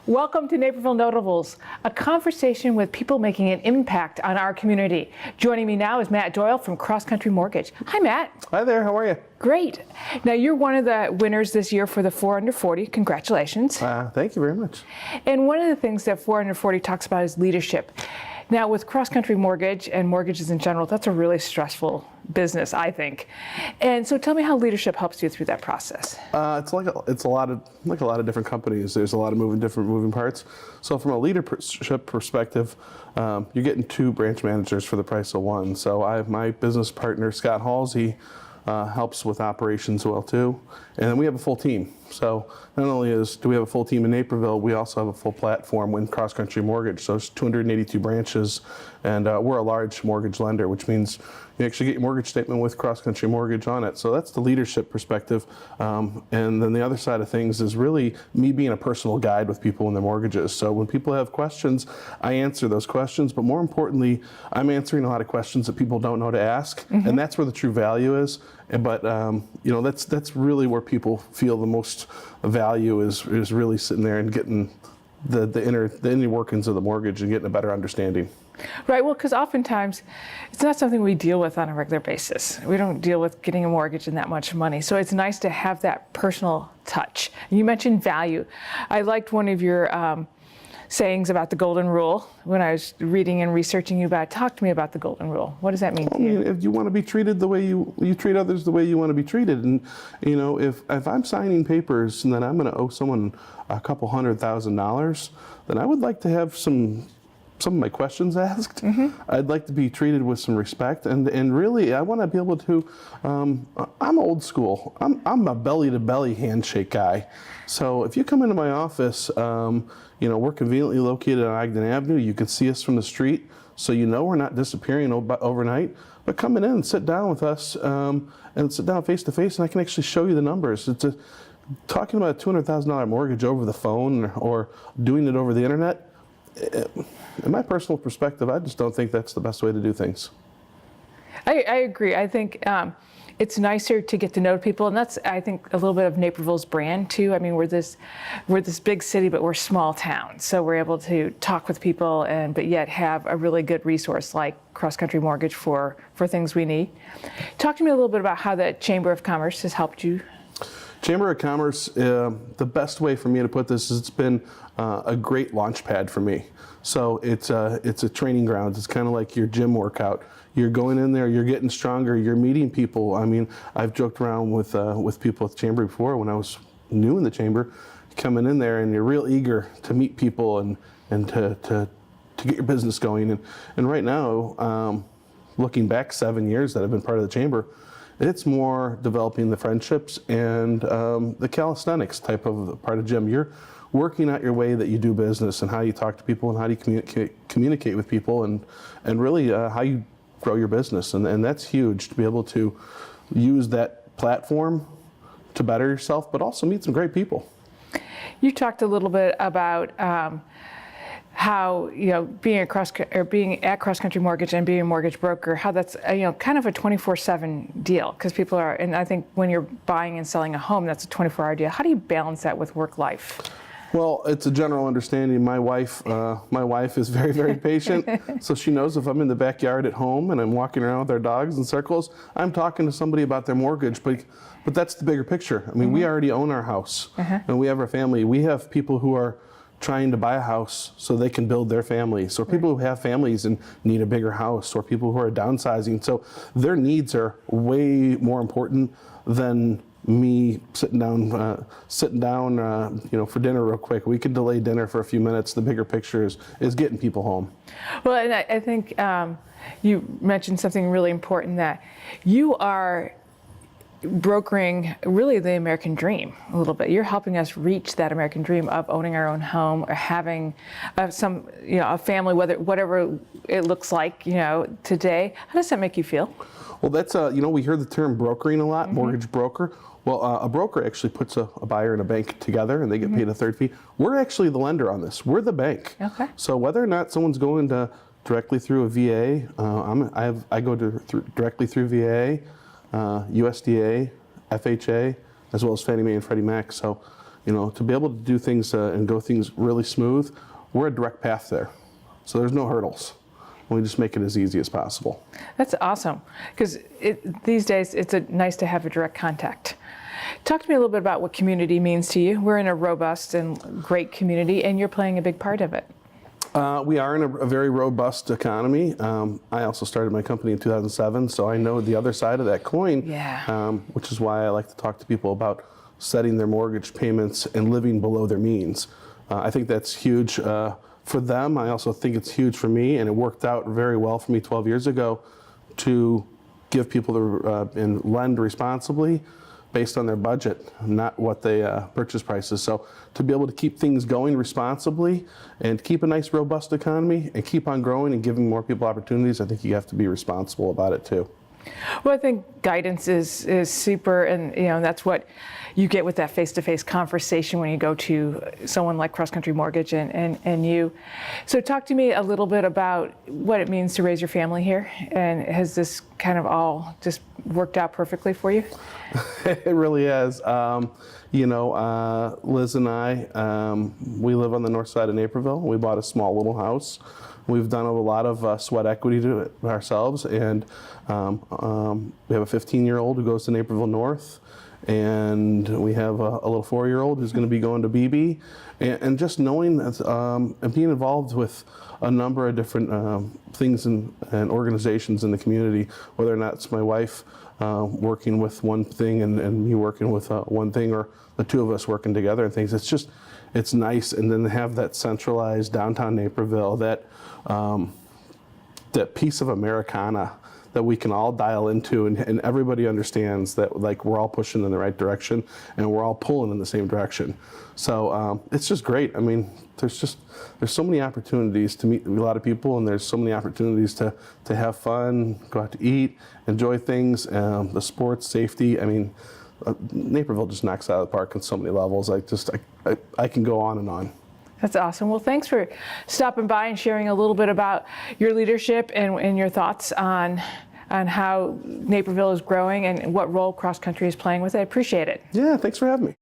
Welcome to Naperville Notables, a conversation with people making an impact on our community. Joining me now is Matt Doyle from CrossCountry Mortgage. Hi, Matt. Hi there, how are you? Great. Now, you're one of the winners this year for the 4 Under 40. Congratulations. Thank you very much. And one of the things that 4 Under 40 talks about is leadership. Now, with CrossCountry Mortgage and mortgages in general, that's a really stressful business, I think. And so tell me how leadership helps you through that process. It's a lot of different companies. There's a lot of different moving parts. So from a leadership perspective, you're getting 2 branch managers for the price of 1. So I have my business partner, Scott Halsey, helps with operations well too. And then we have a full team. So not only do we have a full team in Naperville, we also have a full platform with CrossCountry Mortgage. So it's 282 branches, and we're a large mortgage lender, which means you actually get your mortgage statement with CrossCountry Mortgage on it. So that's the leadership perspective. And then the other side of things is really me being a personal guide with people in their mortgages. So when people have questions, I answer those questions, but more importantly, I'm answering a lot of questions that people don't know to ask, and that's where the true value is. But you know, that's really where people feel the most value is really sitting there and getting the inner workings of the mortgage and getting a better understanding. Right, well, because oftentimes it's not something we deal with on a regular basis. We don't deal with getting a mortgage and that much money. So it's nice to have that personal touch. You mentioned value. I liked one of your sayings about the golden rule when I was reading and researching you about it. Talk to me about the golden rule. What does that mean to you? If you want to be treated the way you treat others the way you want to be treated, and you know, if I'm signing papers and then I'm going to owe someone a couple $100,000, then I would like to have some of my questions asked. I'd like to be treated with some respect, and really I want to be able to, I'm old school. I'm a belly-to-belly handshake guy. So if you come into my office, you know, we're conveniently located on Ogden Avenue. You can see us from the street, so you know we're not disappearing overnight. But come in and sit down with us, and sit down face to face, and I can actually show you the numbers. Talking about a $200,000 mortgage over the phone or doing it over the internet, in my personal perspective, I just don't think that's the best way to do things. I agree. I think it's nicer to get to know people, and that's, I think, a little bit of Naperville's brand too. I mean, we're this big city, but we're a small town, so we're able to talk with people but yet have a really good resource like CrossCountry Mortgage for things we need. Talk to me a little bit about how the Chamber of Commerce has helped you. Chamber of Commerce, the best way for me to put this is it's been a great launch pad for me. So it's a training ground. It's kind of like your gym workout. You're going in there, you're getting stronger, you're meeting people. I mean, I've joked around with people at the Chamber before when I was new in the Chamber, coming in there and you're real eager to meet people and to get your business going. And right now, looking back 7 years that I've been part of the Chamber, it's more developing the friendships and the calisthenics type of part of gym. You're working out your way that you do business and how you talk to people and how do you communicate with people and really how you grow your business. And that's huge to be able to use that platform to better yourself, but also meet some great people. You talked a little bit about how, you know, being at CrossCountry Mortgage and being a mortgage broker, how that's kind of a 24/7 deal, because people are, and I think when you're buying and selling a home, that's a 24-hour deal. How do you balance that with work life? Well, it's a general understanding. My wife is very, very patient, so she knows if I'm in the backyard at home and I'm walking around with our dogs in circles, I'm talking to somebody about their mortgage. But that's the bigger picture. I mean, we already own our house, and we have our family. We have people who are trying to buy a house so they can build their families, or people who have families and need a bigger house, or people who are downsizing. So their needs are way more important than me sitting down, for dinner real quick. We could delay dinner for a few minutes. The bigger picture is getting people home. Well, and I think you mentioned something really important, that you are brokering really the American dream a little bit. You're helping us reach that American dream of owning our own home or having a family, whatever it looks like, today. How does that make you feel? Well, that's, we hear the term brokering a lot, mortgage broker. Well, a broker actually puts a buyer and a bank together and they get paid a third fee. We're actually the lender on this. We're the bank. Okay. So whether or not someone's going directly through a VA, I go directly through VA, USDA, FHA, as well as Fannie Mae and Freddie Mac. So, to be able to do things and go things really smooth, we're a direct path there. So there's no hurdles. We just make it as easy as possible. That's awesome, because these days it's nice to have a direct contact. Talk to me a little bit about what community means to you. We're in a robust and great community, and you're playing a big part of it. We are in a very robust economy. I also started my company in 2007, so I know the other side of that coin, which is why I like to talk to people about setting their mortgage payments and living below their means. I think that's huge for them. I also think it's huge for me, and it worked out very well for me 12 years ago to give people and lend responsibly based on their budget, not what they purchase prices. So to be able to keep things going responsibly and keep a nice robust economy and keep on growing and giving more people opportunities, I think you have to be responsible about it too. Well, I think guidance is super, and that's what you get with that face-to-face conversation when you go to someone like CrossCountry Mortgage and you. So talk to me a little bit about what it means to raise your family here, and has this kind of all just worked out perfectly for you? It really has. Liz and I, we live on the north side of Naperville. We bought a small little house. We've done a lot of sweat equity to it ourselves, and we have a 15-year-old who goes to Naperville North, and we have a little 4-year-old who's going to be going to BB, and just knowing that, and being involved with a number of different things and organizations in the community, whether or not it's my wife working with one thing and me working with one thing, or the two of us working together and things. It's nice, and then to have that centralized downtown Naperville, that piece of Americana that we can all dial into, and everybody understands that, like, we're all pushing in the right direction and we're all pulling in the same direction. So it's just great. I mean, there's so many opportunities to meet a lot of people, and there's so many opportunities to have fun, go out to eat, enjoy things, the sports, safety. I mean, Naperville just knocks it out of the park on so many levels. I can go on and on. That's awesome. Well, thanks for stopping by and sharing a little bit about your leadership and your thoughts on how Naperville is growing and what role CrossCountry is playing with it. I appreciate it. Yeah, thanks for having me.